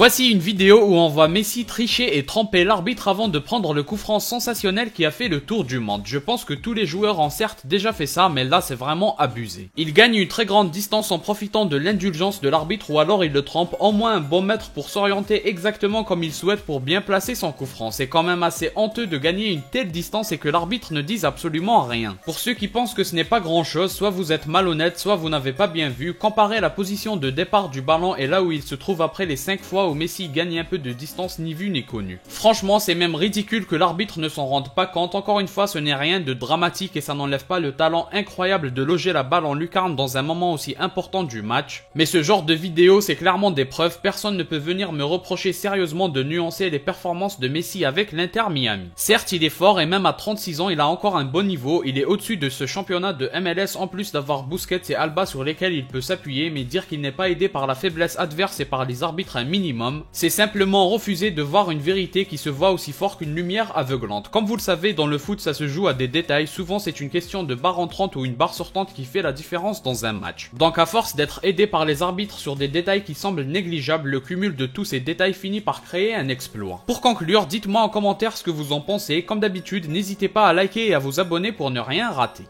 Voici une vidéo où on voit Messi tricher et tromper l'arbitre avant de prendre le coup franc sensationnel qui a fait le tour du monde. Je pense que tous les joueurs ont certes déjà fait ça, mais là c'est vraiment abusé. Il gagne une très grande distance en profitant de l'indulgence de l'arbitre ou alors il le trompe au moins un bon mètre pour s'orienter exactement comme il souhaite pour bien placer son coup franc. C'est quand même assez honteux de gagner une telle distance et que l'arbitre ne dise absolument rien. Pour ceux qui pensent que ce n'est pas grand chose, soit vous êtes malhonnête, soit vous n'avez pas bien vu, comparez la position de départ du ballon et là où il se trouve après les 5 fois où Messi gagne un peu de distance ni vu ni connu. Franchement, c'est même ridicule que l'arbitre ne s'en rende pas compte. Encore une fois, ce n'est rien de dramatique et ça n'enlève pas le talent incroyable de loger la balle en lucarne dans un moment aussi important du match. Mais ce genre de vidéo, c'est clairement des preuves. Personne ne peut venir me reprocher sérieusement de nuancer les performances de Messi avec l'Inter Miami. Certes, il est fort et même à 36 ans, il a encore un bon niveau. Il est au-dessus de ce championnat de MLS en plus d'avoir Busquets et Alba sur lesquels il peut s'appuyer, mais dire qu'il n'est pas aidé par la faiblesse adverse et par les arbitres un minimum, c'est simplement refuser de voir une vérité qui se voit aussi fort qu'une lumière aveuglante. Comme vous le savez, dans le foot, ça se joue à des détails. Souvent, c'est une question de barre entrante ou une barre sortante qui fait la différence dans un match. Donc, à force d'être aidé par les arbitres sur des détails qui semblent négligeables, le cumul de tous ces détails finit par créer un exploit. Pour conclure, dites-moi en commentaire ce que vous en pensez. Comme d'habitude, n'hésitez pas à liker et à vous abonner pour ne rien rater.